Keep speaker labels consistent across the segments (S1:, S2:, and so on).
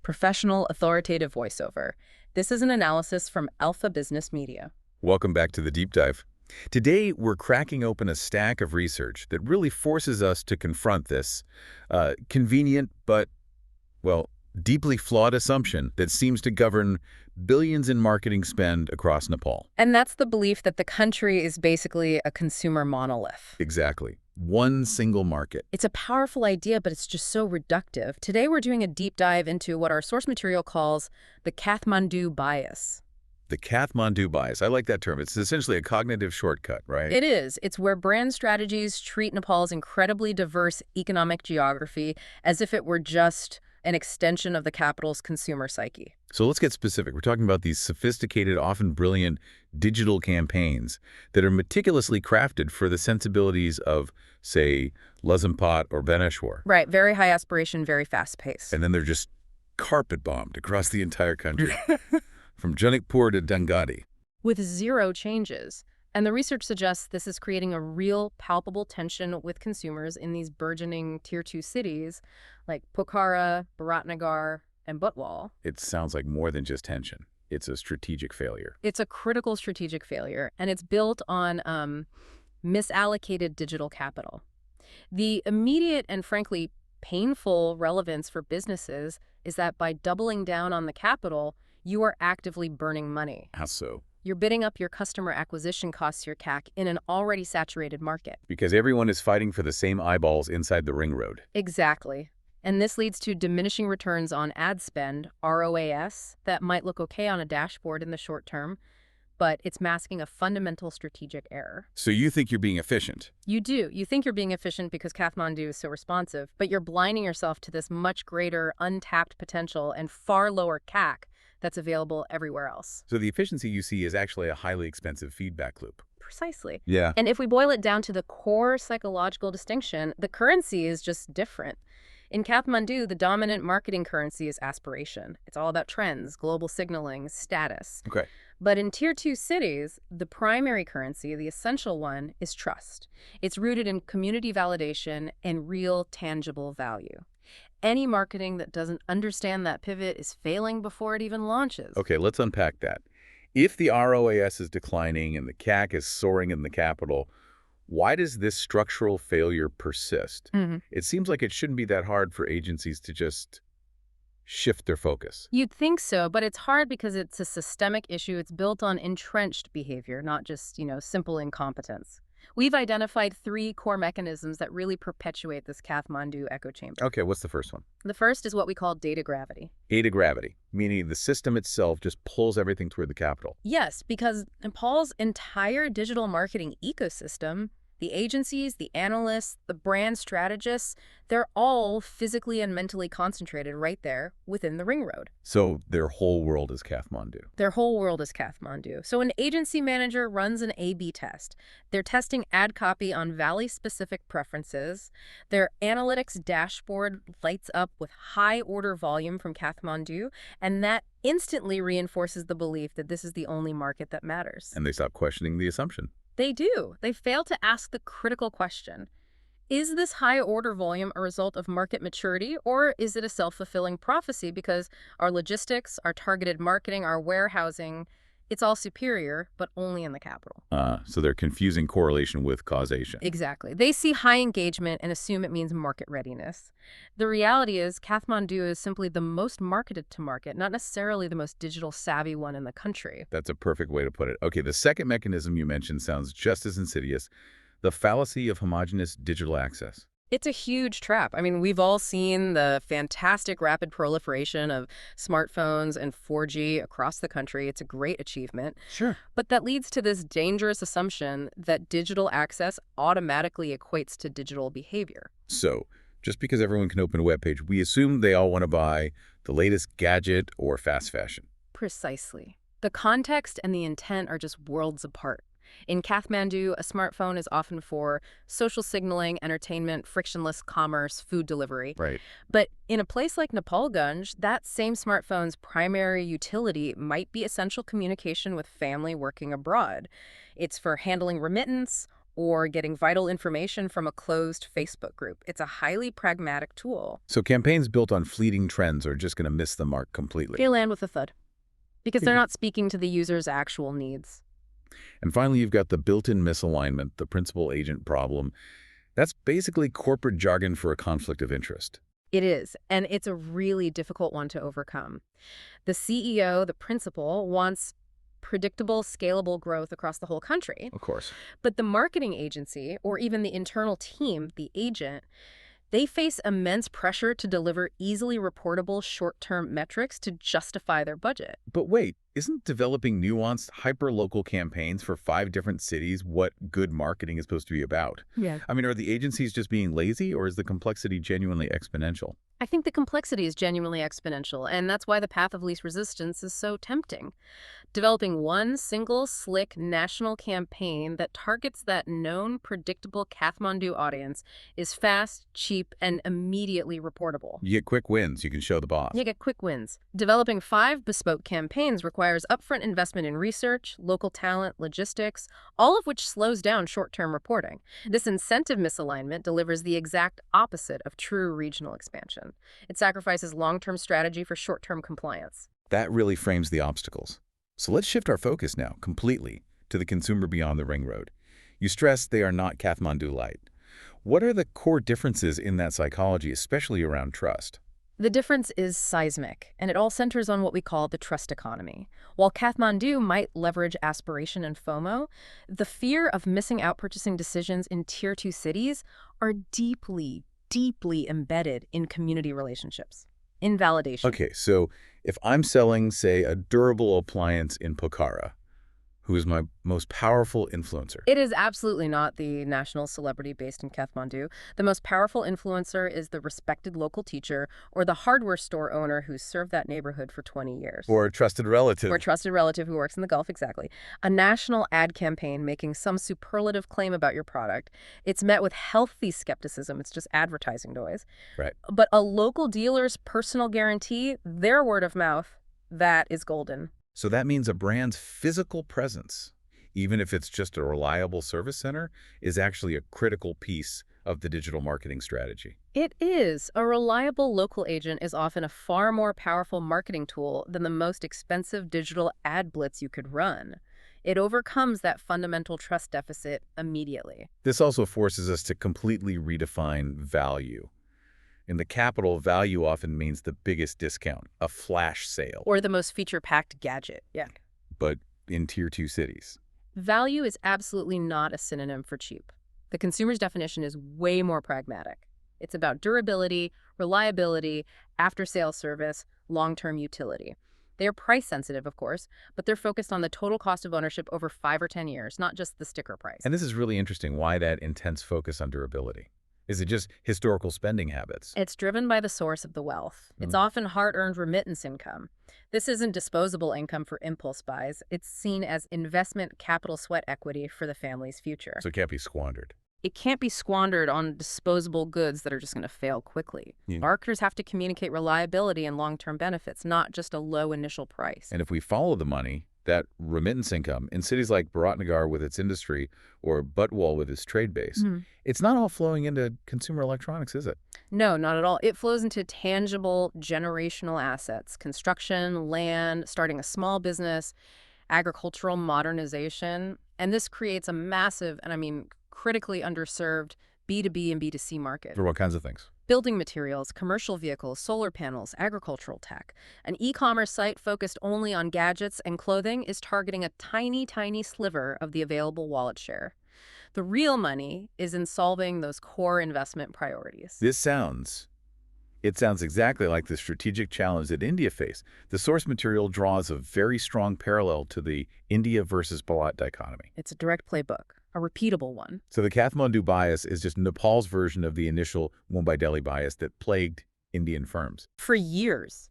S1: Professional authoritative voiceover. This is an analysis from Alpha Business Media.
S2: Welcome back to the Deep Dive. Today, we're cracking open a stack of research that really forces us to confront this convenient but, well, deeply flawed assumption that seems to govern billions in marketing spend across Nepal.
S1: And that's the belief that the country is basically a consumer monolith.
S2: Exactly. One single market.
S1: It's a powerful idea, but it's just so reductive. Today, we're doing a deep dive into what our source material calls the Kathmandu Bias.
S2: The Kathmandu Bias. I like that term. It's essentially a cognitive shortcut, right?
S1: It is. It's where brand strategies treat Nepal's incredibly diverse economic geography as if it were just an extension of the capital's consumer psyche.
S2: So let's get specific. We're talking about these sophisticated, often brilliant digital campaigns that are meticulously crafted for the sensibilities of, say, Lazampat or Baneshwar.
S1: Right. Very high aspiration, very fast pace.
S2: And then they're just carpet bombed across the entire country, from Janikpur to Dangadi.
S1: With zero changes. And the research suggests this is creating a real palpable tension with consumers in these burgeoning Tier-2 cities like Pokhara, Biratnagar, and Butwal.
S2: It sounds like more than just tension. It's a strategic failure.
S1: It's a critical strategic failure, and it's built on misallocated digital capital. The immediate and frankly painful relevance for businesses is that by doubling down on the capital, you are actively burning money.
S2: How so?
S1: You're bidding up your customer acquisition costs, your CAC, in an already saturated market.
S2: Because everyone is fighting for the same eyeballs inside the ring road.
S1: Exactly. And this leads to diminishing returns on ad spend, ROAS, that might look okay on a dashboard in the short term, but it's masking a fundamental strategic error.
S2: So you think you're being efficient?
S1: You do. You think you're being efficient because Kathmandu is so responsive, but you're blinding yourself to this much greater untapped potential and far lower CAC that's available everywhere else.
S2: So the efficiency you see is actually a highly expensive feedback loop.
S1: Precisely.
S2: Yeah.
S1: And if we boil it down to the core psychological distinction, the currency is just different. In Kathmandu, the dominant marketing currency is aspiration. It's all about trends, global signaling, status.
S2: Okay.
S1: But in Tier-2 cities, the primary currency, the essential one, is trust. It's rooted in community validation and real, tangible value. Any marketing that doesn't understand that pivot is failing before it even launches.
S2: Okay, let's unpack that. If the ROAS is declining and the CAC is soaring in the capital, why does this structural failure persist? It seems like it shouldn't be that hard for agencies to just shift their focus.
S1: You'd think so, but it's hard because it's a systemic issue. It's built on entrenched behavior, not just, simple incompetence. We've identified 3 core mechanisms that really perpetuate this Kathmandu echo chamber.
S2: Okay, what's the first one?
S1: The first is what we call data gravity.
S2: Data gravity, meaning the system itself just pulls everything toward the capital.
S1: Yes, because Nepal's entire digital marketing ecosystem, the agencies, the analysts, the brand strategists, they're all physically and mentally concentrated right there within the ring road.
S2: So their whole world is Kathmandu.
S1: Their whole world is Kathmandu. So an agency manager runs an A/B test. They're testing ad copy on valley-specific preferences. Their analytics dashboard lights up with high order volume from Kathmandu, and that instantly reinforces the belief that this is the only market that matters.
S2: And they stop questioning the assumption.
S1: They do. They fail to ask the critical question. Is this high order volume a result of market maturity, or is it a self-fulfilling prophecy because our logistics, our targeted marketing, our warehousing, it's all superior, but only in the capital?
S2: So they're confusing correlation with causation.
S1: Exactly. They see high engagement and assume it means market readiness. The reality is Kathmandu is simply the most marketed to market, not necessarily the most digital savvy one in the country.
S2: That's a perfect way to put it. Okay, the second mechanism you mentioned sounds just as insidious. The fallacy of homogeneous digital access.
S1: It's a huge trap. I mean, we've all seen the fantastic rapid proliferation of smartphones and 4G across the country. It's a great achievement.
S2: Sure.
S1: But that leads to this dangerous assumption that digital access automatically equates to digital behavior.
S2: So just because everyone can open a web page, we assume they all want to buy the latest gadget or fast fashion.
S1: Precisely. The context and the intent are just worlds apart. In Kathmandu, a smartphone is often for social signaling, entertainment, frictionless commerce, food delivery.
S2: Right.
S1: But in a place like Nepalganj, that same smartphone's primary utility might be essential communication with family working abroad. It's for handling remittance or getting vital information from a closed Facebook group. It's a highly pragmatic tool.
S2: So campaigns built on fleeting trends are just going to miss the mark completely.
S1: They land with a thud because they're
S2: Yeah.
S1: not speaking to the user's actual needs.
S2: And finally, you've got the built-in misalignment, the principal-agent problem. That's basically corporate jargon for a conflict of interest.
S1: It is, and it's a really difficult one to overcome. The CEO, the principal, wants predictable, scalable growth across the whole country.
S2: Of course.
S1: But the marketing agency, or even the internal team, the agent, they face immense pressure to deliver easily reportable short-term metrics to justify their budget.
S2: But wait, isn't developing nuanced, hyper-local campaigns for 5 different cities what good marketing is supposed to be about?
S1: Yeah.
S2: I mean, are the agencies just being lazy, or is the complexity genuinely exponential?
S1: I think the complexity is genuinely exponential, and that's why the path of least resistance is so tempting. Developing one single, slick national campaign that targets that known, predictable Kathmandu audience is fast, cheap, and immediately reportable.
S2: You get quick wins. You can show the boss.
S1: You get quick wins. Developing 5 bespoke campaigns requires upfront investment in research, local talent, logistics, all of which slows down short-term reporting. This incentive misalignment delivers the exact opposite of true regional expansion. It sacrifices long-term strategy for short-term compliance.
S2: That really frames the obstacles. So let's shift our focus now, completely, to the consumer beyond the ring road. You stress they are not Kathmandu light. What are the core differences in that psychology, especially around trust?
S1: The difference is seismic, and it all centers on what we call the trust economy. While Kathmandu might leverage aspiration and FOMO, the fear of missing out purchasing decisions in Tier-2 cities are deeply, deeply embedded in community relationships, in validation.
S2: Okay, so if I'm selling, say, a durable appliance in Pokhara, who is my most powerful influencer?
S1: It is absolutely not the national celebrity based in Kathmandu. The most powerful influencer is the respected local teacher or the hardware store owner who's served that neighborhood for 20 years.
S2: Or a trusted relative.
S1: Or a trusted relative who works in the Gulf, exactly. A national ad campaign making some superlative claim about your product. It's met with healthy skepticism. It's just advertising noise.
S2: Right.
S1: But a local dealer's personal guarantee, their word of mouth, that is golden.
S2: So that means a brand's physical presence, even if it's just a reliable service center, is actually a critical piece of the digital marketing strategy.
S1: It is. A reliable local agent is often a far more powerful marketing tool than the most expensive digital ad blitz you could run. It overcomes that fundamental trust deficit immediately.
S2: This also forces us to completely redefine value. In the capital, value often means the biggest discount, a flash sale.
S1: Or the most feature-packed gadget. Yeah.
S2: But in Tier-2 cities.
S1: Value is absolutely not a synonym for cheap. The consumer's definition is way more pragmatic. It's about durability, reliability, after-sales service, long-term utility. They are price-sensitive, of course, but they're focused on the total cost of ownership over 5 or 10 years, not just the sticker price.
S2: And this is really interesting. Why that intense focus on durability? Is it just historical spending habits?
S1: It's driven by the source of the wealth. It's often hard-earned remittance income. This isn't disposable income for impulse buys. It's seen as investment capital sweat equity for the family's future.
S2: So it can't be squandered.
S1: It can't be squandered on disposable goods that are just going to fail quickly.
S2: Yeah.
S1: Marketers have to communicate reliability and long-term benefits, not just a low initial price.
S2: And if we follow the money, that remittance income in cities like Bharatnagar with its industry or Butwal with its trade base, it's not all flowing into consumer electronics, is it?
S1: No, not at all. It flows into tangible generational assets, construction, land, starting a small business, agricultural modernization. And this creates a massive, and I mean critically underserved, B2B and B2C market.
S2: For what kinds of things?
S1: Building materials, commercial vehicles, solar panels, agricultural tech. An e-commerce site focused only on gadgets and clothing is targeting a tiny, tiny sliver of the available wallet share. The real money is in solving those core investment priorities.
S2: It sounds exactly like the strategic challenge that India faced. The source material draws a very strong parallel to the India versus Bharat dichotomy.
S1: It's a direct playbook, a repeatable one.
S2: So the Kathmandu bias is just Nepal's version of the initial Mumbai-Delhi bias that plagued Indian firms.
S1: For years,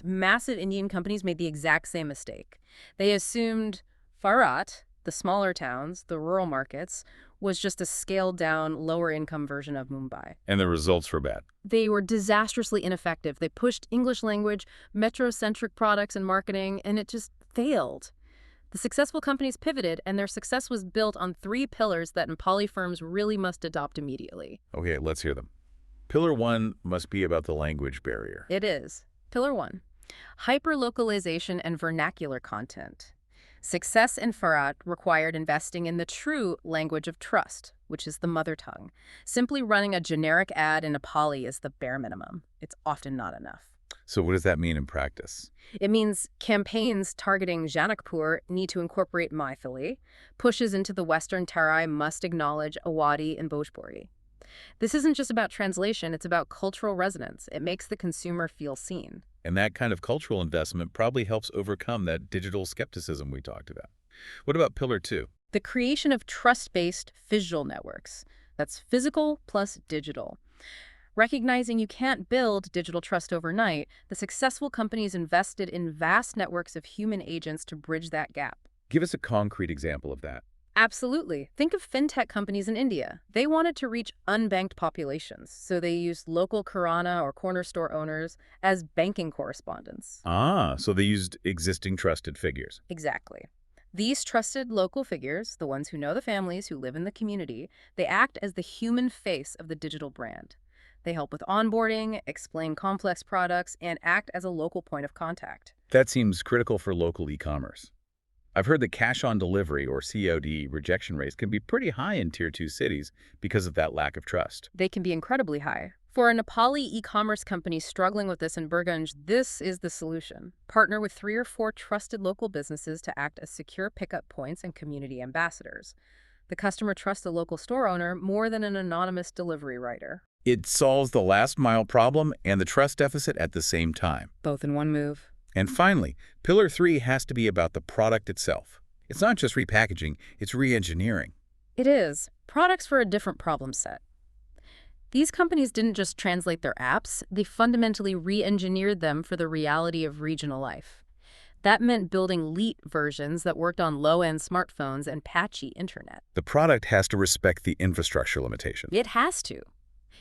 S1: massive Indian companies made the exact same mistake. They assumed Bharat, the smaller towns, the rural markets, was just a scaled-down, lower-income version of Mumbai.
S2: And the results were bad.
S1: They were disastrously ineffective. They pushed English language, metro-centric products and marketing, and it just failed. The successful companies pivoted, and their success was built on three pillars that Nepali firms really must adopt immediately.
S2: Okay, let's hear them. Pillar 1 must be about the language barrier.
S1: It is. Pillar 1. Hyper-localization and vernacular content. Success in Farat required investing in the true language of trust, which is the mother tongue. Simply running a generic ad in Nepali is the bare minimum. It's often not enough.
S2: So what does that mean in practice?
S1: It means campaigns targeting Janakpur need to incorporate Maithili. Pushes into the Western Tarai must acknowledge Awadhi and Bhojpuri. This isn't just about translation, it's about cultural resonance. It makes the consumer feel seen.
S2: And that kind of cultural investment probably helps overcome that digital skepticism we talked about. What about Pillar 2?
S1: The creation of trust-based visual networks. That's physical plus digital. Recognizing you can't build digital trust overnight, the successful companies invested in vast networks of human agents to bridge that gap.
S2: Give us a concrete example of that.
S1: Absolutely. Think of fintech companies in India. They wanted to reach unbanked populations, so they used local kirana or corner store owners as banking correspondents.
S2: Ah, so they used existing trusted figures.
S1: Exactly. These trusted local figures, the ones who know the families who live in the community, they act as the human face of the digital brand. They help with onboarding, explain complex products, and act as a local point of contact.
S2: That seems critical for local e-commerce. I've heard that cash-on-delivery, or COD, rejection rates can be pretty high in Tier 2 cities because of that lack of trust.
S1: They can be incredibly high. For a Nepali e-commerce company struggling with this in Burgunj, this is the solution. Partner with 3 or 4 trusted local businesses to act as secure pickup points and community ambassadors. The customer trusts the local store owner more than an anonymous delivery rider.
S2: It solves the last-mile problem and the trust deficit at the same time.
S1: Both in one move.
S2: And finally, Pillar 3 has to be about the product itself. It's not just repackaging, it's re-engineering.
S1: It is. Products for a different problem set. These companies didn't just translate their apps, they fundamentally re-engineered them for the reality of regional life. That meant building elite versions that worked on low-end smartphones and patchy internet.
S2: The product has to respect the infrastructure limitations.
S1: It has to.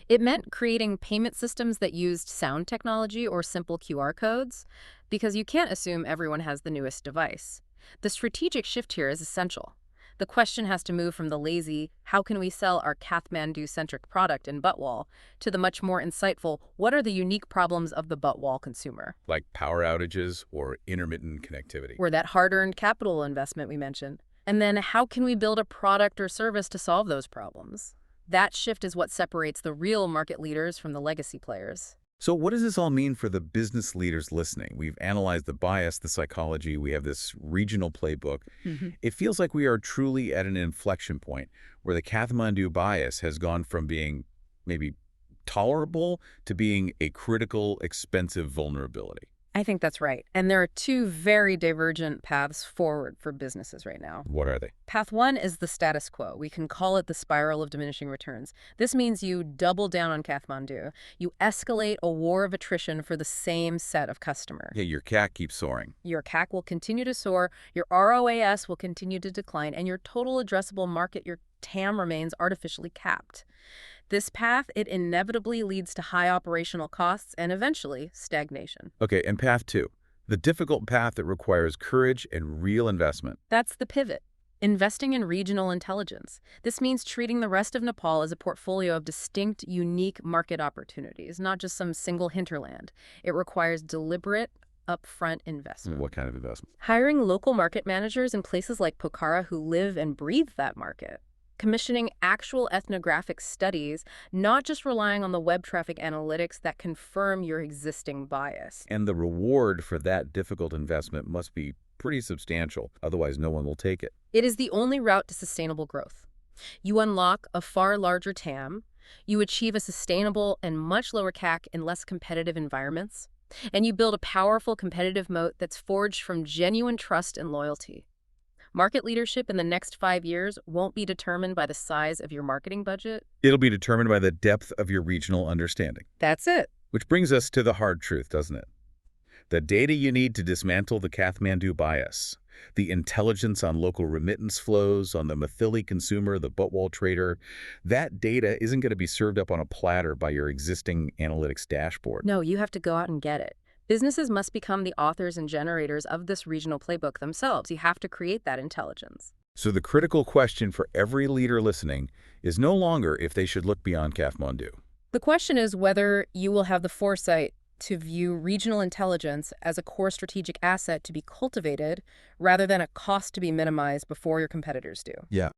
S1: It meant creating payment systems that used sound technology or simple QR codes, because you can't assume everyone has the newest device. The strategic shift here is essential. The question has to move from the lazy, how can we sell our Kathmandu-centric product in Butwal, to the much more insightful, what are the unique problems of the Butwal consumer?
S2: Like power outages or intermittent connectivity.
S1: Or that hard-earned capital investment we mentioned. And then how can we build a product or service to solve those problems? That shift is what separates the real market leaders from the legacy players.
S2: So what does this all mean for the business leaders listening? We've analyzed the bias, the psychology, we have this regional playbook. It feels like we are truly at an inflection point where the Kathmandu bias has gone from being maybe tolerable to being a critical, expensive vulnerability.
S1: I think that's right. And there are 2 very divergent paths forward for businesses right now.
S2: What are they?
S1: Path 1 is the status quo. We can call it the spiral of diminishing returns. This means you double down on Kathmandu. You escalate a war of attrition for the same set of customers.
S2: Yeah, your CAC keeps soaring.
S1: Your CAC will continue to soar, your ROAS will continue to decline, and your total addressable market, your TAM, remains artificially capped. This path, it inevitably leads to high operational costs and eventually stagnation.
S2: Okay, and path 2, the difficult path that requires courage and real investment.
S1: That's the pivot. Investing in regional intelligence. This means treating the rest of Nepal as a portfolio of distinct, unique market opportunities, not just some single hinterland. It requires deliberate, upfront investment.
S2: What kind of investment?
S1: Hiring local market managers in places like Pokhara who live and breathe that market. Commissioning actual ethnographic studies, not just relying on the web traffic analytics that confirm your existing bias.
S2: And the reward for that difficult investment must be pretty substantial, otherwise no one will take it.
S1: It is the only route to sustainable growth. You unlock a far larger TAM, you achieve a sustainable and much lower CAC in less competitive environments, and you build a powerful competitive moat that's forged from genuine trust and loyalty. Market leadership in the next 5 years won't be determined by the size of your marketing budget.
S2: It'll be determined by the depth of your regional understanding.
S1: That's it.
S2: Which brings us to the hard truth, doesn't it? The data you need to dismantle the Kathmandu bias, the intelligence on local remittance flows, on the Maithili consumer, the Butwal trader, that data isn't going to be served up on a platter by your existing analytics dashboard.
S1: No, you have to go out and get it. Businesses must become the authors and generators of this regional playbook themselves. You have to create that intelligence.
S2: So the critical question for every leader listening is no longer if they should look beyond Kathmandu.
S1: The question is whether you will have the foresight to view regional intelligence as a core strategic asset to be cultivated rather than a cost to be minimized before your competitors do.
S2: Yeah.